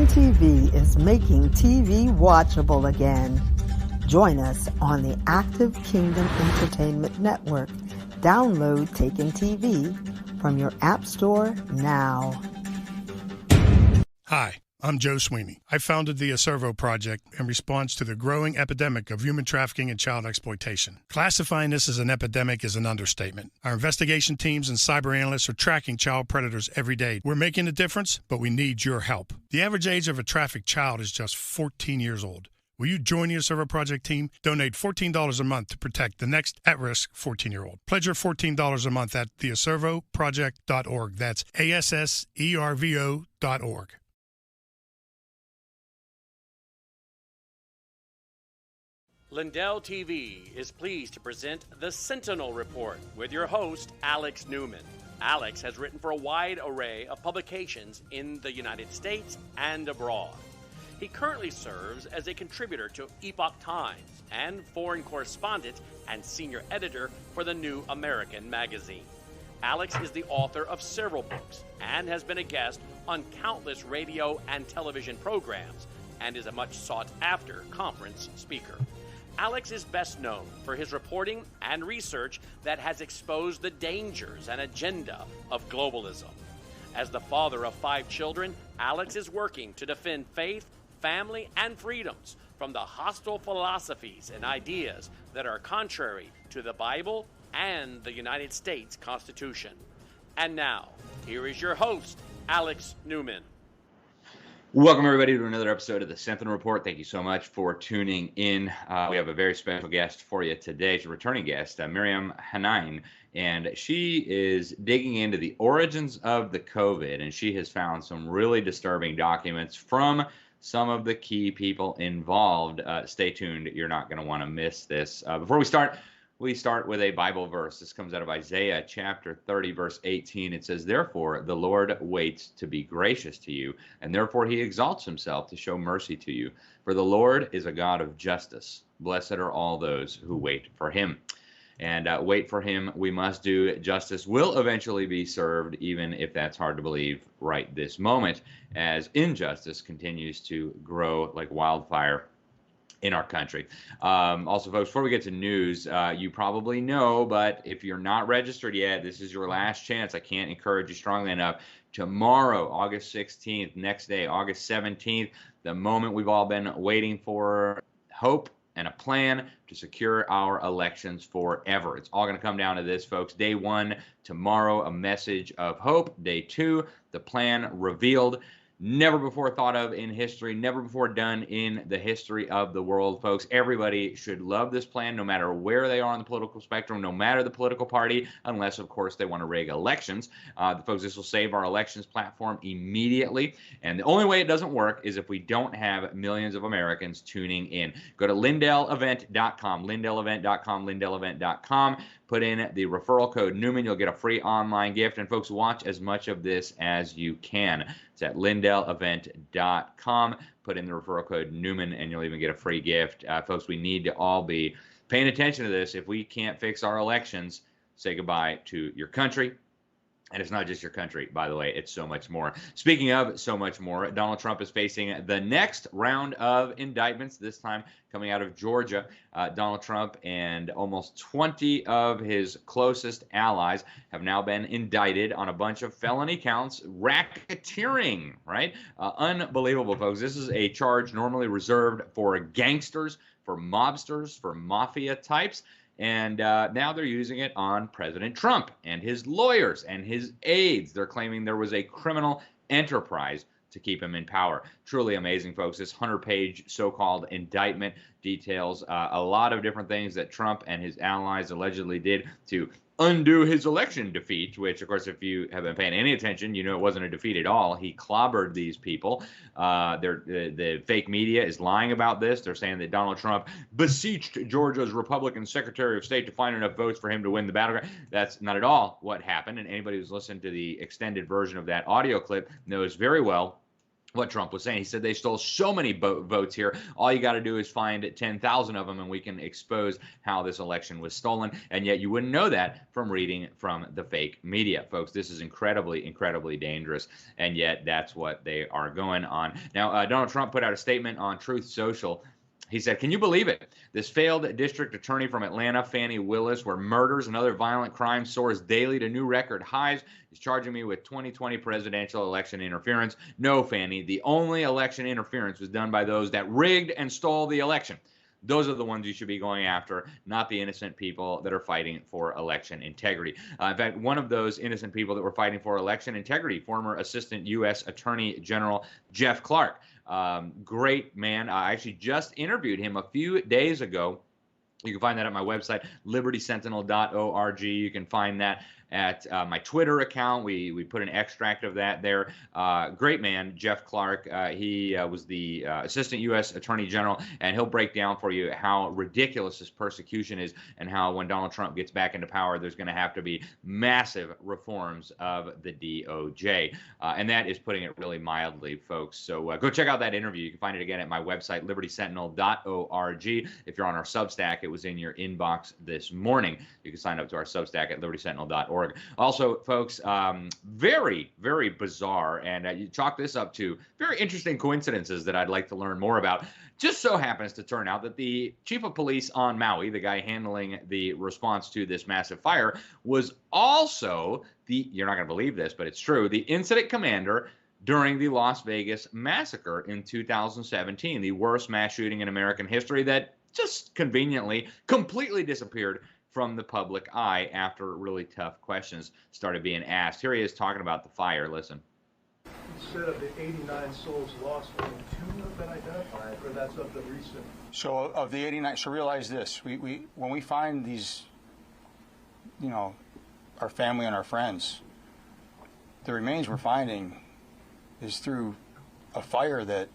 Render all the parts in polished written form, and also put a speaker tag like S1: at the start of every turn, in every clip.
S1: Taken TV is making TV watchable again. Join us on the Active Kingdom Entertainment Network. Download Taken TV from your App Store now.
S2: Hi, I'm Joe Sweeney. I founded the Acervo Project in response to the growing epidemic of human trafficking and child exploitation. Classifying this as an epidemic is an understatement. Our investigation teams and cyber analysts are tracking child predators every day. We're making a difference, but we need your help. The average age of a trafficked child is just 14 years old. Will you join the Acervo Project team? Donate $14 a month to protect the next at-risk 14-year-old. Pledge your $14 a month at theacervoproject.org. That's ASSERVO.org.
S3: Lindell TV is pleased to present the Sentinel Report with your host, Alex Newman. Alex has written for a wide array of publications in the United States and abroad. He currently serves as a contributor to Epoch Times and foreign correspondent and senior editor for the New American magazine. Alex is the author of several books and has been a guest on countless radio and television programs and is a much sought-after conference speaker. Alex is best known for his reporting and research that has exposed the dangers and agenda of globalism. As the father of 5 children, Alex is working to defend faith, family, and freedoms from the hostile philosophies and ideas that are contrary to the Bible and the United States Constitution. And now, here is your host, Alex Newman.
S4: Welcome, everybody, to another episode of the Sentinel Report. Thank you so much for tuning in. We have a very special guest for you today. She's a returning guest, Miriam Hanine, and she is digging into the origins of the COVID, and she has found some really disturbing documents from some of the key people involved. Stay tuned. You're not going to want to miss this. Before we start with a Bible verse. This comes out of Isaiah chapter 30, verse 18. It says, "Therefore the Lord waits to be gracious to you, and therefore he exalts himself to show mercy to you. For the Lord is a God of justice. Blessed are all those who wait for him." And wait for him, we must do. Justice will eventually be served, even if that's hard to believe right this moment, as injustice continues to grow like wildfire in our country. Also, folks, before we get to news, you probably know, but if you're not registered yet, this is your last chance. I can't encourage you strongly enough. Tomorrow, August 16th, next day, August 17th, the moment we've all been waiting for, hope and a plan to secure our elections forever. It's all going to come down to this, folks. Day 1, tomorrow, a message of hope. Day 2, the plan revealed. Never before thought of in history, never before done in the history of the world, folks. Everybody should love this plan, no matter where they are on the political spectrum, no matter the political party, unless, of course, they want to rig elections. Folks, this will save our elections platform immediately. And the only way it doesn't work is if we don't have millions of Americans tuning in. Go to lindellevent.com, lindellevent.com, lindellevent.com. Put in the referral code Newman. You'll get a free online gift. And folks, watch as much of this as you can. It's at lindellevent.com. Put in the referral code Newman, and you'll even get a free gift. Folks, we need to all be paying attention to this. If we can't fix our elections, say goodbye to your country. And it's not just your country, by the way. It's so much more. Speaking of so much more, Donald Trump is facing the next round of indictments, this time coming out of Georgia. Donald Trump and almost 20 of his closest allies have now been indicted on a bunch of felony counts, racketeering, right? Unbelievable, folks. This is a charge normally reserved for gangsters, for mobsters, for mafia types. And now they're using it on President Trump and his lawyers and his aides. They're claiming there was a criminal enterprise to keep him in power. Truly amazing, folks. This 100-page so-called indictment details a lot of different things that Trump and his allies allegedly did to undo his election defeat, which, of course, if you have been paying any attention, you know it wasn't a defeat at all. He clobbered these people. The fake media is lying about this. They're saying that Donald Trump beseeched Georgia's Republican Secretary of State to find enough votes for him to win the battleground. That's not at all what happened, and anybody who's listened to the extended version of that audio clip knows very well what Trump was saying. He said they stole so many votes here. All you got to do is find 10,000 of them, and we can expose how this election was stolen. And yet you wouldn't know that from reading from the fake media, folks. This is incredibly, incredibly dangerous, and yet that's what they are going on. Now, Donald Trump put out a statement on Truth Social. He said, "Can you believe it? This failed district attorney from Atlanta, Fannie Willis, where murders and other violent crimes soars daily to new record highs, is charging me with 2020 presidential election interference. No, Fannie, the only election interference was done by those that rigged and stole the election. Those are the ones you should be going after, not the innocent people that are fighting for election integrity." In fact, one of those innocent people that were fighting for election integrity, former Assistant U.S. Attorney General Jeff Clark. Great man. I actually just interviewed him a few days ago. You can find that at my website, libertysentinel.org. You can find that at my Twitter account. We put an extract of that there. Great man, Jeff Clark. He was the Assistant U.S. Attorney General, and he'll break down for you how ridiculous this persecution is and how when Donald Trump gets back into power, there's going to have to be massive reforms of the DOJ. And that is putting it really mildly, folks. So go check out that interview. You can find it again at my website, libertysentinel.org. If you're on our Substack, it was in your inbox this morning. You can sign up to our Substack at libertysentinel.org. Also, folks, very, very bizarre, and you chalk this up to very interesting coincidences that I'd like to learn more about. Just so happens to turn out that the chief of police on Maui, the guy handling the response to this massive fire, was also you're not going to believe this, but it's true, the incident commander during the Las Vegas massacre in 2017, the worst mass shooting in American history that just conveniently completely disappeared from the public eye after really tough questions started being asked. Here he is talking about the fire. Listen.
S5: Instead of the 89 souls lost, only 2 have been identified, or that's of the recent?
S6: So of the 89, so realize this, we when we find these, our family and our friends, the remains we're finding is through a fire that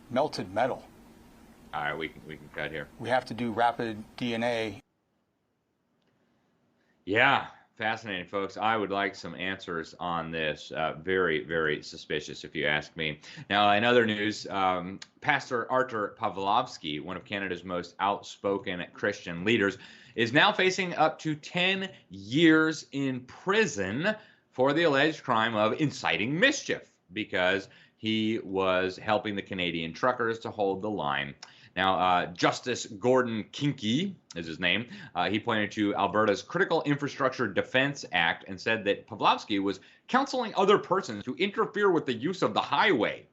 S6: melted metal.
S4: All right, we can cut here.
S6: We have to do rapid DNA.
S4: Yeah, fascinating, folks. I would like some answers on this. Very, very suspicious, if you ask me. Now, in other news, Pastor Artur Pawlowski, one of Canada's most outspoken Christian leaders, is now facing up to 10 years in prison for the alleged crime of inciting mischief because he was helping the Canadian truckers to hold the line. Now, Justice Gordon Kinky is his name. He pointed to Alberta's Critical Infrastructure Defense Act and said that Pawlowski was counseling other persons to interfere with the use of the highway.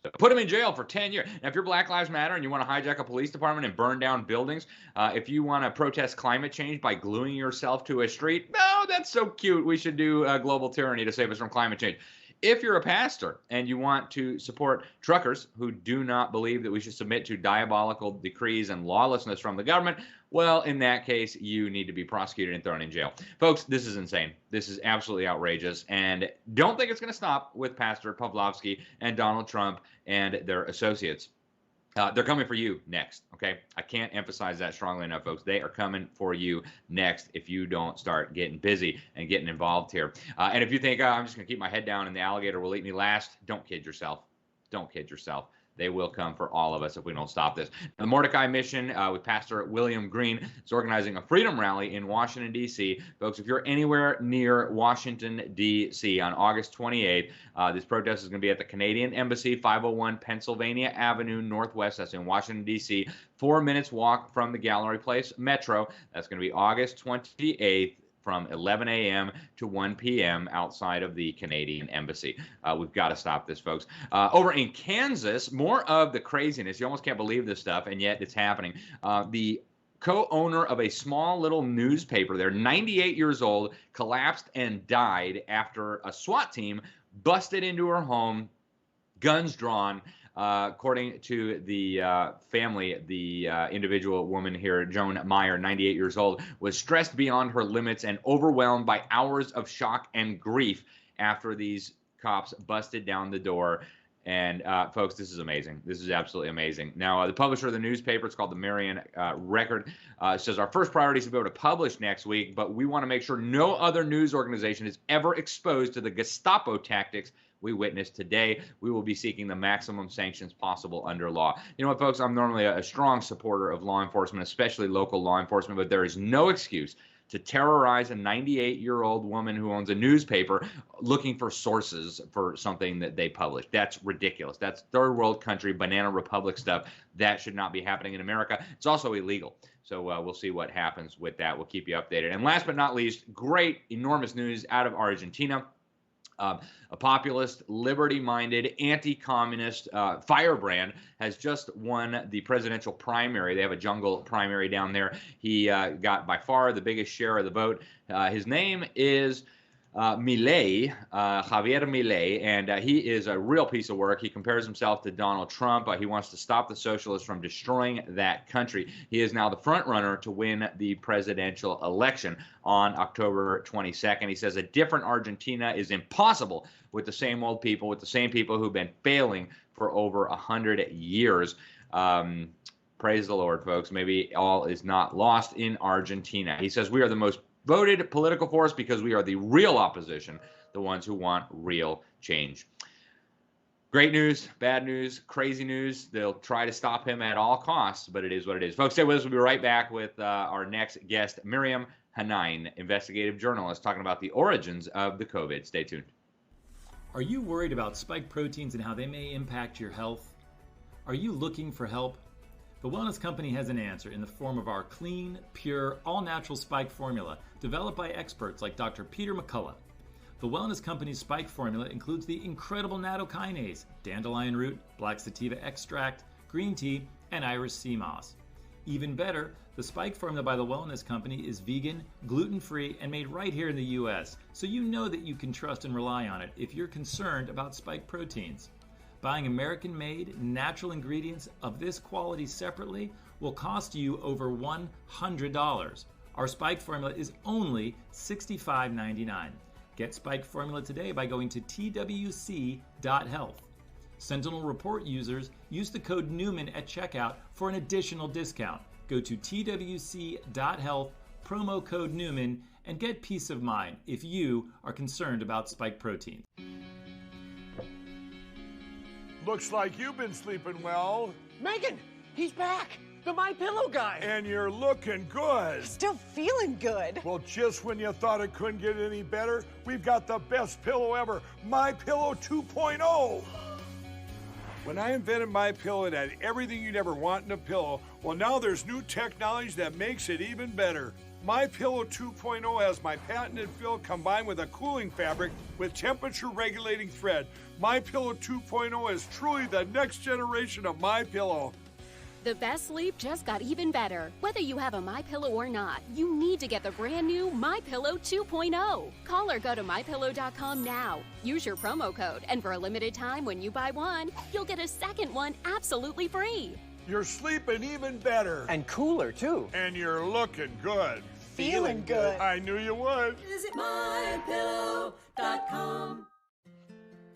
S4: So put him in jail for 10 years. Now, if you're Black Lives Matter and you want to hijack a police department and burn down buildings, if you want to protest climate change by gluing yourself to a street, no, that's so cute. We should do global tyranny to save us from climate change. If you're a pastor and you want to support truckers who do not believe that we should submit to diabolical decrees and lawlessness from the government, well, in that case, you need to be prosecuted and thrown in jail. Folks, this is insane. This is absolutely outrageous. And don't think it's going to stop with Pastor Pawlowski and Donald Trump and their associates. They're coming for you next, okay? I can't emphasize that strongly enough, folks. They are coming for you next if you don't start getting busy and getting involved here. And if you think, I'm just going to keep my head down and the alligator will eat me last, don't kid yourself. Don't kid yourself. They will come for all of us if we don't stop this. The Mordecai Mission with Pastor William Green is organizing a freedom rally in Washington, D.C. Folks, if you're anywhere near Washington, D.C. on August 28th, this protest is going to be at the Canadian Embassy, 501 Pennsylvania Avenue Northwest. That's in Washington, D.C. 4 minutes walk from the Gallery Place Metro. That's going to be August 28th. From 11 a.m. to 1 p.m. outside of the Canadian Embassy. We've got to stop this, folks. Over in Kansas, more of the craziness. You almost can't believe this stuff, and yet it's happening. The co-owner of a small little newspaper there, 98 years old, collapsed and died after a SWAT team busted into her home, guns drawn. According to the family, the individual woman here, Joan Meyer, 98 years old, was stressed beyond her limits and overwhelmed by hours of shock and grief after these cops busted down the door. And folks, this is amazing. This is absolutely amazing. Now, the publisher of the newspaper, it's called the Marion Record, says our first priority is to be able to publish next week, but we want to make sure no other news organization is ever exposed to the Gestapo tactics we witnessed today. We will be seeking the maximum sanctions possible under law. You know what, folks? I'm normally a strong supporter of law enforcement, especially local law enforcement, but there is no excuse to terrorize a 98-year-old woman who owns a newspaper looking for sources for something that they publish. That's ridiculous. That's third world country, banana republic stuff. That should not be happening in America. It's also illegal. So we'll see what happens with that. We'll keep you updated. And last but not least, great, enormous news out of Argentina. A populist, liberty-minded, anti-communist firebrand has just won the presidential primary. They have a jungle primary down there. He got by far the biggest share of the vote. His name is Milei, Javier Milei, and he is a real piece of work. He compares himself to Donald Trump. He wants to stop the socialists from destroying that country. He is now the front runner to win the presidential election on October 22nd. He says a different Argentina is impossible with the same old people, with the same people who've been failing for over 100 years. Praise the Lord, folks. Maybe all is not lost in Argentina. He says we are the most voted political force because we are the real opposition, the ones who want real change. Great news, bad news, crazy news. They'll try to stop him at all costs, but it is what it is. Folks, stay with us. We'll be right back with our next guest, Miriam Hanine, investigative journalist, talking about the origins of the COVID. Stay tuned.
S7: Are you worried about spike proteins and how they may impact your health? Are you looking for help? The Wellness Company has an answer in the form of our clean, pure, all-natural spike formula developed by experts like Dr. Peter McCullough. The Wellness Company's spike formula includes the incredible nattokinase, dandelion root, black sativa extract, green tea, and iris sea moss. Even better, the spike formula by the Wellness Company is vegan, gluten-free, and made right here in the U.S., so you know that you can trust and rely on it if you're concerned about spike proteins. Buying American-made, natural ingredients of this quality separately will cost you over $100. Our Spike formula is only $65.99. Get Spike formula today by going to twc.health. Sentinel Report users use the code Newman at checkout for an additional discount. Go to twc.health, promo code Newman, and get peace of mind if you are concerned about spike protein.
S8: Looks like you've been sleeping well.
S9: Megan, he's back. The MyPillow guy.
S8: And you're looking good.
S9: Still feeling good.
S8: Well, just when you thought it couldn't get any better, we've got the best pillow ever, MyPillow 2.0. When I invented MyPillow, it had everything you'd ever want in a pillow. Well, now there's new technology that makes it even better. MyPillow 2.0 has my patented fill combined with a cooling fabric with temperature-regulating thread. MyPillow 2.0 is truly the next generation of MyPillow.
S10: The best sleep just got even better. Whether you have a MyPillow or not, you need to get the brand new MyPillow 2.0. Call or go to MyPillow.com now. Use your promo code, and for a limited time when you buy one, you'll get a second one absolutely free.
S8: You're sleeping even better.
S9: And cooler, too.
S8: And you're looking good.
S9: Feeling good.
S8: I knew you would.
S11: Visit MyPillow.com.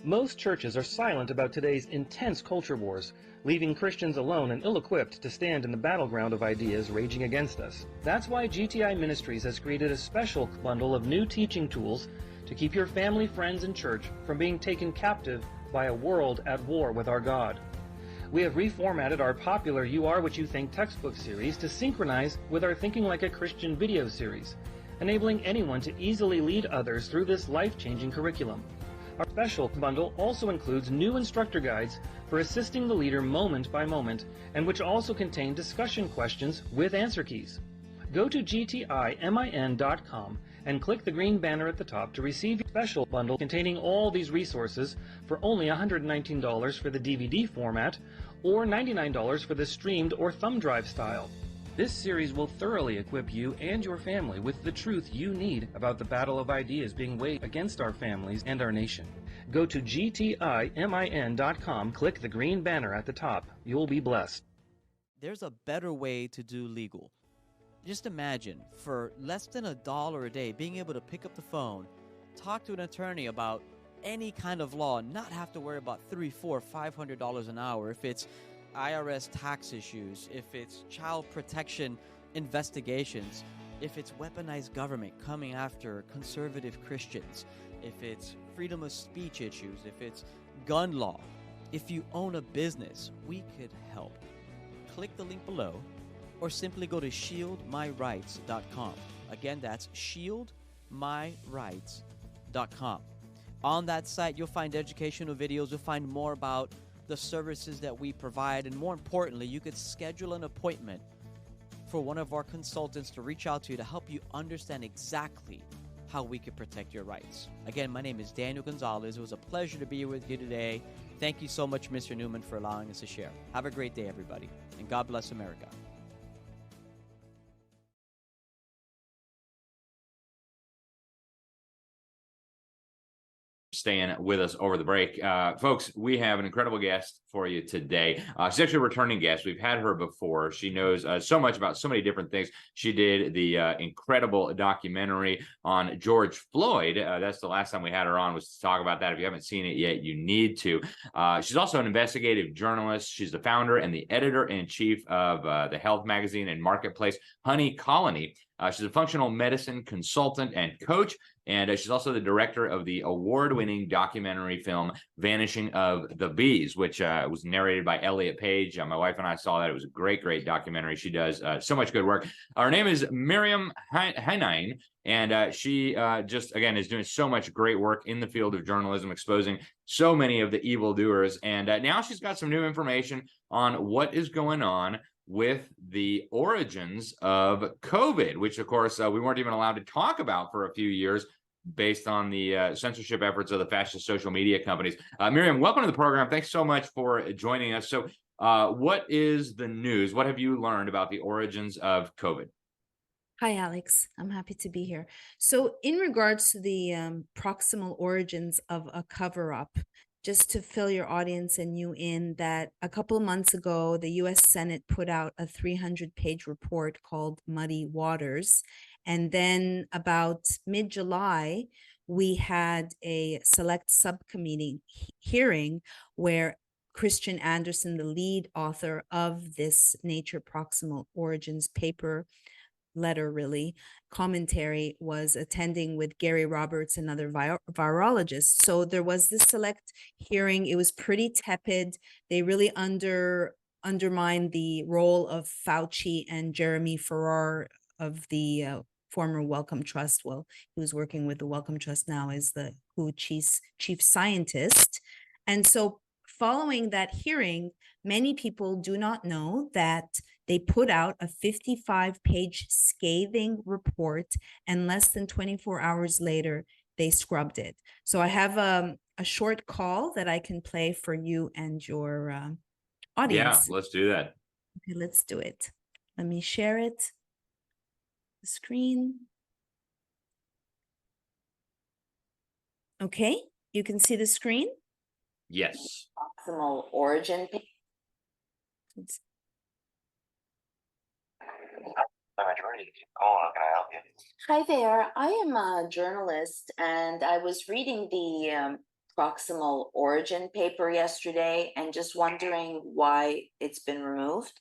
S12: Most churches are silent about today's intense culture wars, leaving Christians alone and ill-equipped to stand in the battleground of ideas raging against us. That's why GTI Ministries has created a special bundle of new teaching tools to keep your family, friends, and church from being taken captive by a world at war with our God. We have reformatted our popular You Are What You Think textbook series to synchronize with our Thinking Like a Christian video series, enabling anyone to easily lead others through this life-changing curriculum. Our special bundle also includes new instructor guides for assisting the leader moment by moment, and which also contain discussion questions with answer keys. Go to gtimin.com and click the green banner at the top to receive your special bundle containing all these resources for only $119 for the DVD format or $99 for the streamed or thumb drive style. This series will thoroughly equip you and your family with the truth you need about the battle of ideas being waged against our families and our nation. Go to gtimin.com, click the green banner at the top. You'll be blessed.
S13: There's a better way to do legal. Just imagine, for less than $1 a day, being able to pick up the phone, talk to an attorney about any kind of law, and not have to worry about $300, $400, $500 an hour. If it's IRS tax issues, if it's child protection investigations, if it's weaponized government coming after conservative Christians, if it's freedom of speech issues, if it's gun law, if you own a business, we could help. Click the link below or simply go to shieldmyrights.com. Again, that's shieldmyrights.com. On that site, you'll find educational videos. You'll find more about the services that we provide. And more importantly, you could schedule an appointment for one of our consultants to reach out to you to help you understand exactly how we can protect your rights. Again, my name is Daniel Gonzalez. It was a pleasure to be here with you today. Thank you so much, Mr. Newman, for allowing us to share. Have a great day, everybody, and God bless America.
S4: Staying with us over the break. Folks, we have an incredible guest for you today. She's actually a returning guest. We've had her before. She knows so much about so many different things. She did the incredible documentary on George Floyd. That's the last time we had her on, was to talk about that. If you haven't seen it yet, you need to. She's also an investigative journalist. She's the founder and the editor-in-chief of the health magazine and marketplace, Honey Colony. She's a functional medicine consultant and coach, and she's also the director of the award-winning documentary film Vanishing of the Bees, which was narrated by Elliot Page. My wife and I saw that. It was a great, great documentary. She does so much good work. Her name is Miriam Hanine, and she just, again, is doing so much great work in the field of journalism, exposing so many of the evildoers. And now she's got some new information on what is going on with the origins of COVID, which, of course, we weren't even allowed to talk about for a few years based on the censorship efforts of the fascist social media companies. Miriam, welcome to the program. Thanks so much for joining us. So what is the news? What have you learned about the origins of COVID?
S11: Hi, Alex. I'm happy to be here. So in regards to the proximal origins of a cover-up, just to fill your audience and you in, that a couple of months ago, the U.S. Senate put out a 300-page report called Muddy Waters. And then about mid-July, we had a select subcommittee hearing where Christian Anderson, the lead author of this Nature Proximal Origins paper, letter really, commentary, was attending with Gary Roberts and other virologists. So there was this select hearing. It was pretty tepid. They really undermined the role of Fauci and Jeremy Farrar of the former Wellcome Trust. Well, he was working with the Wellcome Trust now as the WHO chief scientist. And so following that hearing, many people do not know that they put out a 55-page scathing report, and less than 24 hours later, they scrubbed it. So I have a short call that I can play for you and your audience.
S4: Yeah, let's do that.
S11: Okay, let's do it. Let me share it. The screen. Okay, you can see the screen?
S4: Yes.
S11: Proximal origin. Hi there. I am a journalist, and I was reading the proximal origin paper yesterday and just wondering why it's been removed.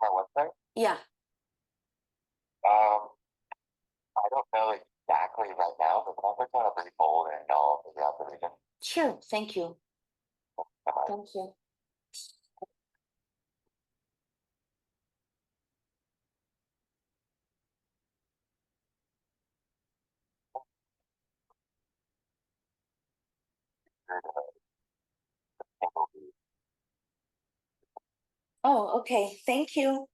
S14: My website?
S11: Yeah.
S14: I don't know exactly right now, but can I put on a brief hold and I'll figure out the reason?
S11: Sure. Thank you. Thank you. Oh, okay. Thank you.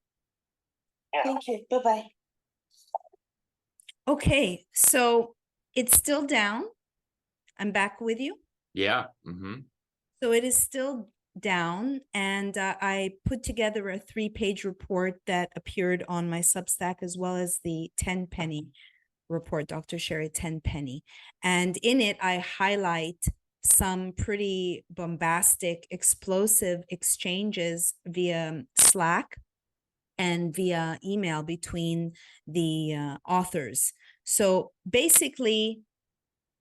S14: Yeah.
S11: Thank you. Bye-bye. Okay, so it's still down. I'm back with you.
S4: Yeah. Mm-hmm.
S11: So it is still down, and I put together a 3-page report that appeared on my Substack, as well as the 10-penny report, Dr. Sherry 10-penny. And in it, I highlight some pretty bombastic, explosive exchanges via Slack and via email between the authors. So basically,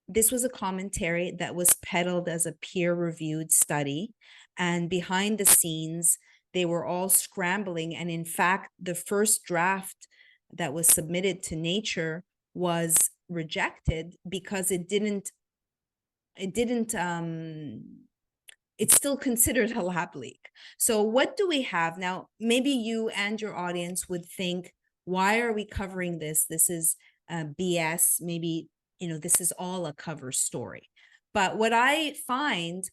S11: this was a commentary that was peddled as a peer-reviewed study, and behind the scenes, they were all scrambling. And in fact, the first draft that was submitted to Nature was rejected because it's still considered a lab leak. So what do we have now? Maybe you and your audience would think, why are we covering this? This is BS. Maybe, this is all a cover story. But what I find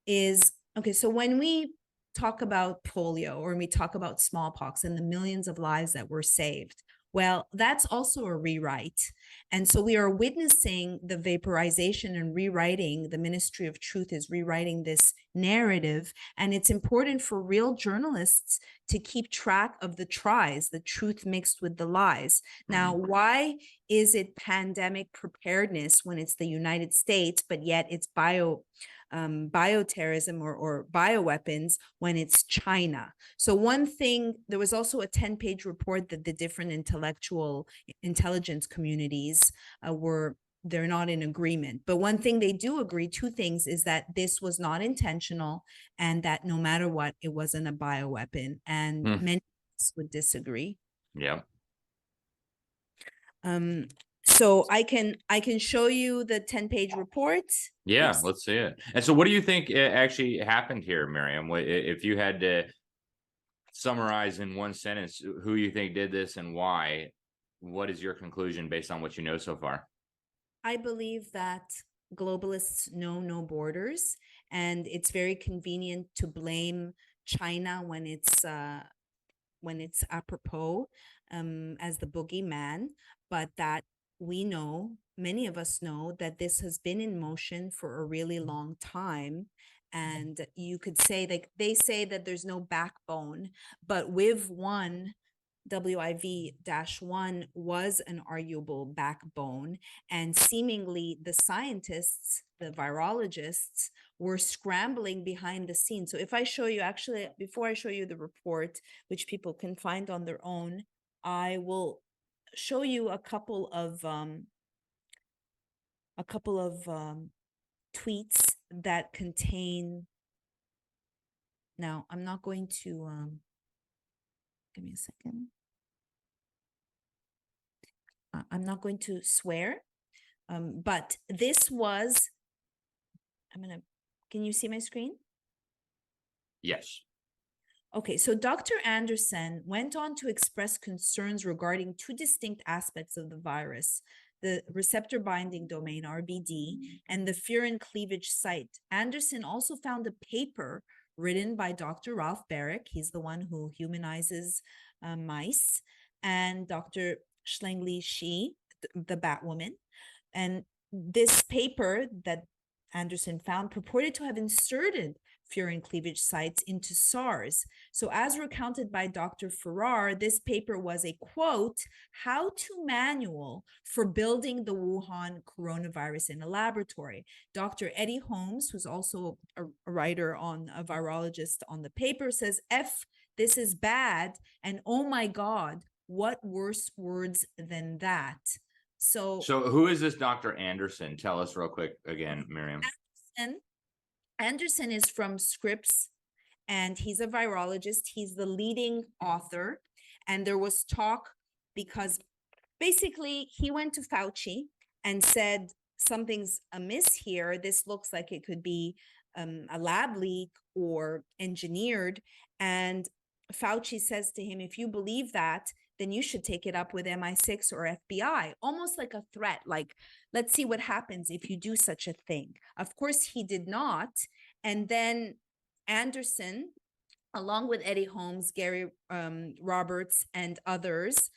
S11: is, okay, so when we talk about polio or when we talk about smallpox and the millions of lives that were saved, well, that's also a rewrite. And so we are witnessing the vaporization and rewriting. The Ministry of Truth is rewriting this narrative. And it's important for real journalists to keep track of the tries, the truth mixed with the lies. Now, why is it pandemic preparedness when it's the United States, but yet it's bioterrorism or bioweapons when it's China? So one thing, there was also a 10-page report that the different intelligence communities they're not in agreement. But one thing they do agree, two things, is that this was not intentional and that no matter what, it wasn't a bioweapon. And many would disagree.
S4: Yeah.
S11: So I can show you the 10-page report.
S4: Yeah,
S11: Oops.
S4: let's see it. And so what do you think actually happened here, Miriam? If you had to summarize in one sentence who you think did this and why, what is your conclusion based on what you know so far?
S11: I believe that globalists know no borders, and it's very convenient to blame China when it's apropos as the boogeyman, but that we know, many of us know, that this has been in motion for a really long time. And you could say, like they say that there's no backbone, but WIV-1 WIV-1 was an arguable backbone, and seemingly the scientists, the virologists, were scrambling behind the scenes. So if I show you, actually, before I show you the report, which people can find on their own, I will show you a couple of tweets that contain. Now, I'm not going to give me a second. I'm not going to swear, but this was, can you see my screen?
S4: Yes.
S11: Okay, so Dr. Anderson went on to express concerns regarding two distinct aspects of the virus: the receptor binding domain, RBD, and the furin cleavage site. Anderson also found a paper written by Dr. Ralph Barrick, he's the one who humanizes mice, and Dr. Shlengli Shi, the Batwoman. And this paper that Anderson found purported to have inserted furin cleavage sites into SARS. So as recounted by Dr. Farrar, this paper was a, quote, how-to manual for building the Wuhan coronavirus in a laboratory. Dr. Eddie Holmes, who's also a writer a virologist on the paper, says, this is bad, and oh my God, what worse words than that? So
S4: who is this Dr. Anderson? Tell us real quick again, Miriam.
S11: Anderson is from Scripps, and he's a virologist. He's the leading author. And there was talk because basically he went to Fauci and said, something's amiss here. This looks like it could be a lab leak or engineered. And Fauci says to him, if you believe that, then you should take it up with MI6 or FBI, almost like a threat, like, let's see what happens if you do such a thing. Of course, he did not. And then Anderson, along with Eddie Holmes, Gary Roberts, and others,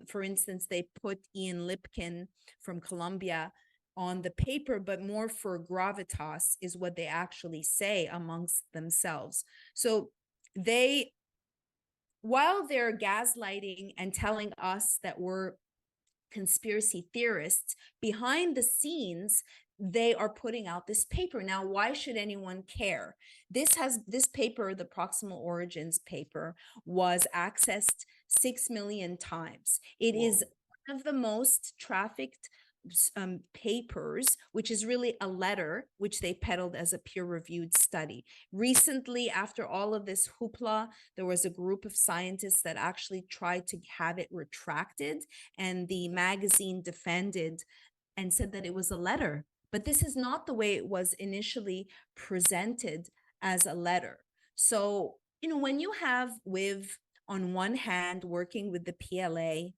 S11: for instance, they put Ian Lipkin from Columbia on the paper, but more for gravitas is what they actually say amongst themselves. So while they're gaslighting and telling us that we're conspiracy theorists, behind the scenes, they are putting out this paper. Now, why should anyone care? This paper, the Proximal Origins paper, was accessed 6 million times. It is one of the most trafficked papers, which is really a letter which they peddled as a peer-reviewed study. Recently, after all of this hoopla, there was a group of scientists that actually tried to have it retracted, and the magazine defended and said that it was a letter. But this is not the way it was initially presented, as a letter. So, when you have WIV on one hand working with the PLA,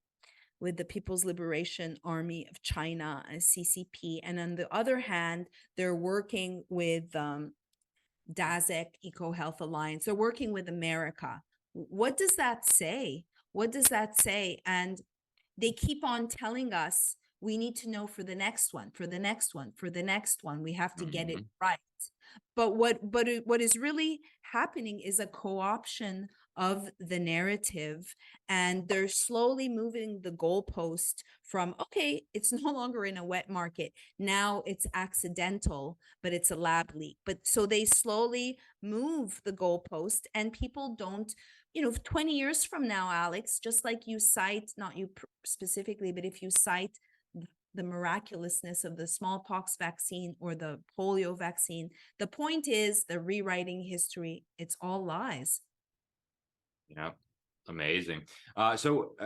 S11: with the People's Liberation Army of China, CCP, and on the other hand, they're working with DASEC, EcoHealth Alliance, they're working with America. What does that say? What does that say? And they keep on telling us, we need to know for the next one, for the next one, for the next one. We have to get it right. But what is really happening is a co-option of the narrative, and they're slowly moving the goalpost from, okay, it's no longer in a wet market. Now it's accidental, but it's a lab leak. But so they slowly move the goalpost, and people don't, 20 years from now, Alex, just like you cite, not you specifically, but if you cite the miraculousness of the smallpox vaccine or the polio vaccine, the point is they're rewriting history. It's all lies.
S4: Yeah, amazing. So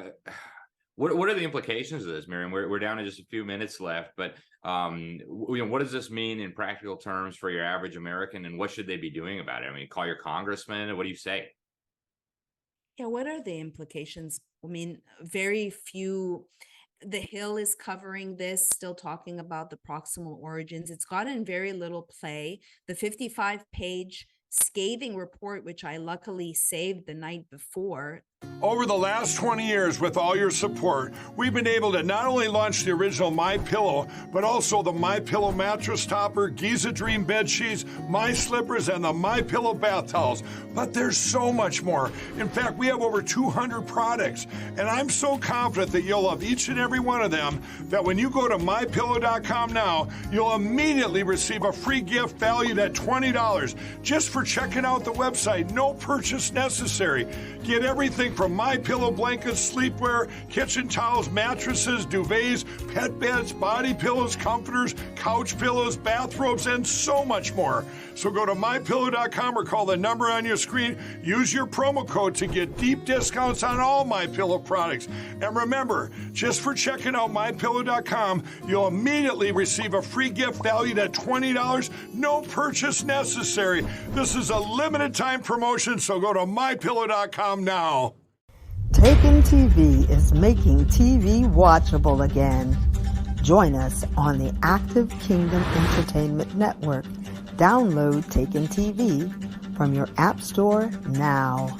S4: what are the implications of this, Miriam? We're down to just a few minutes left, but what does this mean in practical terms for your average American, and what should they be doing about it? I mean, call your congressman. What do you say?
S11: Yeah, what are the implications? I mean, very few. The Hill is covering this, still talking about the proximal origins. It's gotten very little play. The 55-page scathing report, which I luckily saved the night before.
S8: Over the last 20 years, with all your support, we've been able to not only launch the original MyPillow, but also the MyPillow mattress topper, Giza Dream bed sheets, My Slippers, and the MyPillow bath towels. But there's so much more. In fact, we have over 200 products, and I'm so confident that you'll love each and every one of them that when you go to MyPillow.com now, you'll immediately receive a free gift valued at $20 just for checking out the website. No purchase necessary. Get everything from MyPillow blankets, sleepwear, kitchen towels, mattresses, duvets, pet beds, body pillows, comforters, couch pillows, bathrobes, and so much more. So go to MyPillow.com or call the number on your screen. Use your promo code to get deep discounts on all MyPillow products. And remember, just for checking out MyPillow.com, you'll immediately receive a free gift valued at $20. No purchase necessary. This is a limited time promotion, so go to MyPillow.com now.
S1: Taken TV is making TV watchable again. Join us on the Active Kingdom Entertainment Network. Download Taken TV from your App Store now.